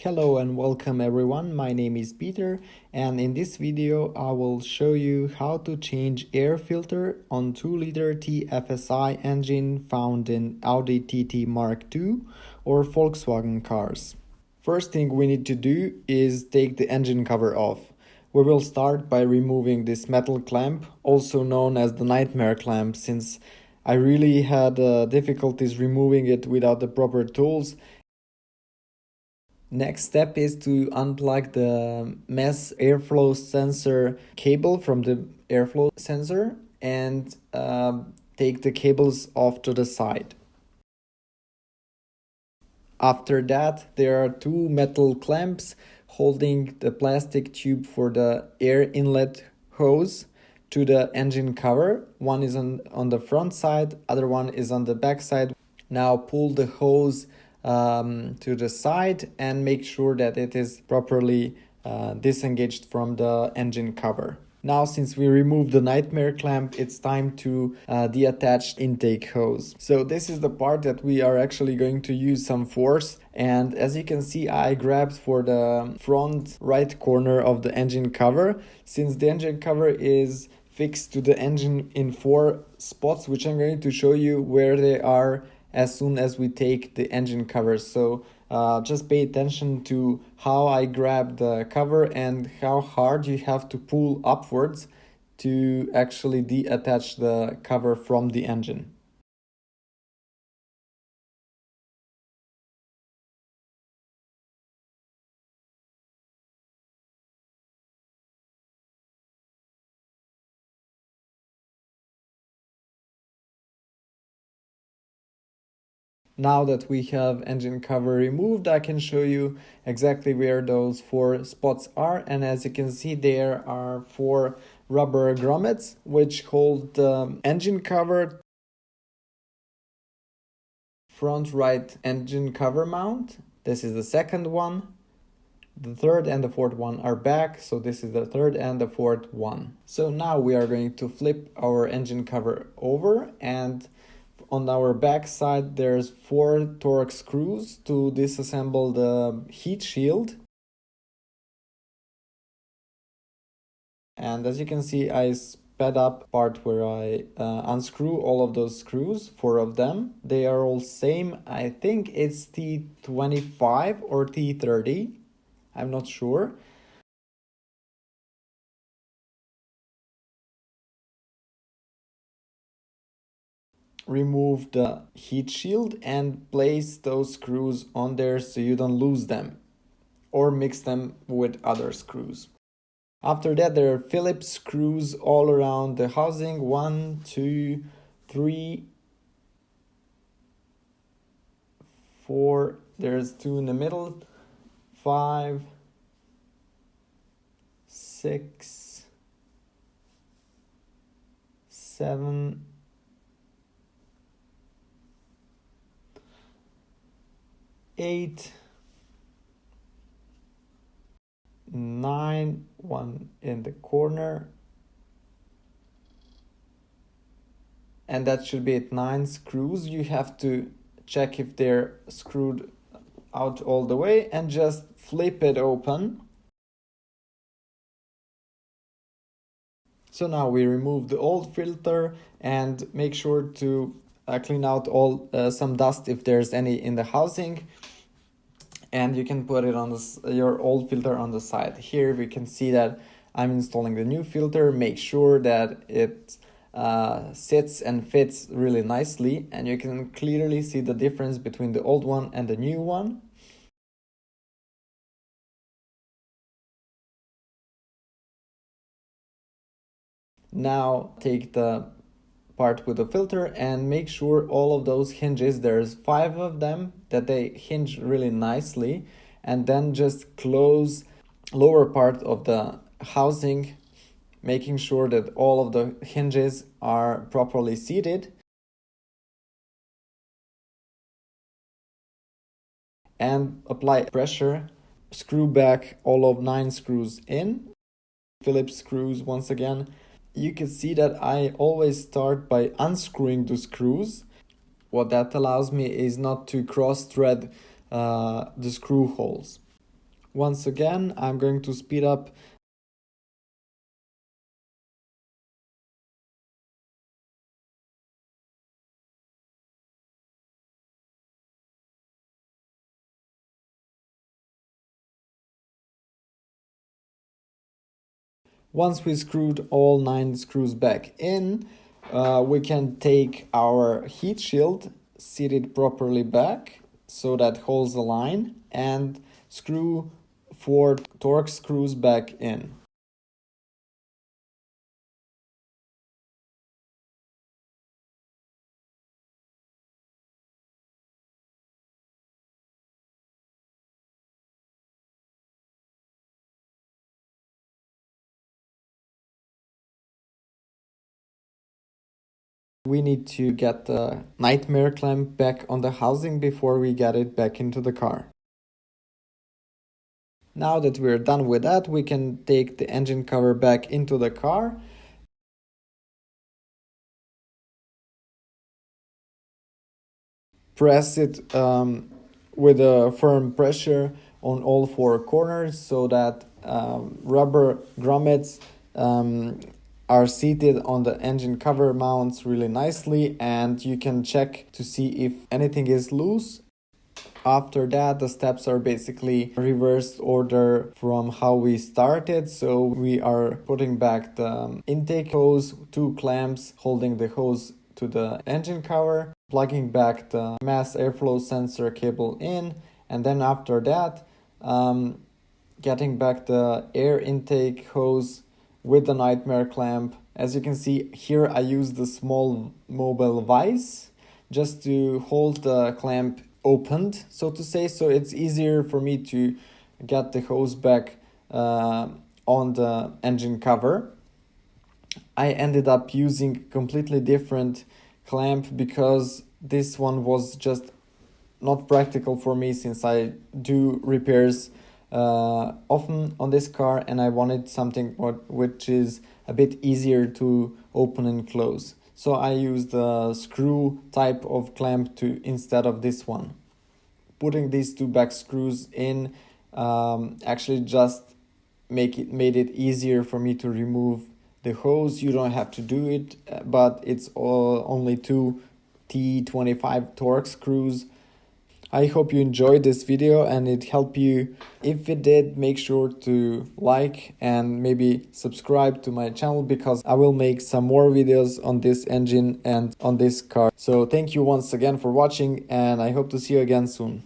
Hello and welcome everyone, my name is Peter and in this video I will show you how to change air filter on 2-liter TFSi engine found in Audi TT Mark II or Volkswagen cars. First thing we need to do is take the engine cover off. We will start by removing this metal clamp, also known as the nightmare clamp, since I really had difficulties removing it without the proper tools. Next step is to unplug the mass airflow sensor cable from the airflow sensor and take the cables off to the side. After that, there are two metal clamps holding the plastic tube for the air inlet hose to the engine cover. One is on the front side, other one is on the back side. Now pull the hose to the side and make sure that it is properly disengaged from the engine cover. Now, since we removed the nightmare clamp, it's time to deattach intake hose. So this is the part that we are actually going to use some force, and as you can see, I grabbed for the front right corner of the engine cover, since the engine cover is fixed to the engine in 4 spots, which I'm going to show you where they are as soon as we take the engine cover. So just pay attention to how I grab the cover and how hard you have to pull upwards to actually deattach the cover from the engine. Now that we have engine cover removed, I can show you exactly where those 4 spots are, and as you can see, there are 4 rubber grommets which hold the engine cover, front right engine cover mount. This is the second one. The third and the fourth one are back, so this is the third and the fourth one. So now we are going to flip our engine cover over, and on our back side there's 4 torque screws to disassemble the heat shield. And as you can see, I sped up part where I unscrew all of those screws, 4 of them. They are all same. I think it's T25 or T30. I'm not sure. Remove the heat shield and place those screws on there so you don't lose them or mix them with other screws. After that, there are Phillips screws all around the housing. 1, 2, 3, 4. There's 2 in the middle. 5, 6, 7, 8, 9, 1 in the corner, and that should be it. 9 screws. You have to check if they're screwed out all the way and just flip it open. So now we remove the old filter and make sure to clean out all some dust if there's any in the housing, and you can put it on your old filter on the side. Here we can see that I'm installing the new filter. Make sure that it sits and fits really nicely, and you can clearly see the difference between the old one and the new one. Now take the part with the filter and make sure all of those hinges, there's 5 of them, that they hinge really nicely, and then just close lower part of the housing, making sure that all of the hinges are properly seated, and apply pressure. Screw back all of 9 screws in. Phillips screws once again. You can see that I always start by unscrewing the screws. What that allows me is not to cross thread the screw holes. Once again, I'm going to speed up. Once we screwed all 9 screws back in, we can take our heat shield, seat it properly back so that holds the line, and screw 4 Torx screws back in. We need to get the nightmare clamp back on the housing before we get it back into the car. Now that we're done with that, we can take the engine cover back into the car. Press it with a firm pressure on all 4 corners so that rubber grommets are seated on the engine cover mounts really nicely, and you can check to see if anything is loose. After that, the steps are basically reversed order from how we started. So we are putting back the intake hose, 2 clamps holding the hose to the engine cover, plugging back the mass airflow sensor cable in, and then after that, getting back the air intake hose with the nightmare clamp. As you can see here, I use the small mobile vise just to hold the clamp opened, so to say, so it's easier for me to get the hose back on the engine cover. I ended up using completely different clamp because this one was just not practical for me, since I do repairs often on this car, and I wanted something which is a bit easier to open and close. So I used the screw type of clamp instead of this one. Putting these 2 back screws in actually just made it easier for me to remove the hose. You don't have to do it, but it's only 2 T25 Torx screws. I hope you enjoyed this video and it helped you. If it did, make sure to like and maybe subscribe to my channel, because I will make some more videos on this engine and on this car. So thank you once again for watching, and I hope to see you again soon.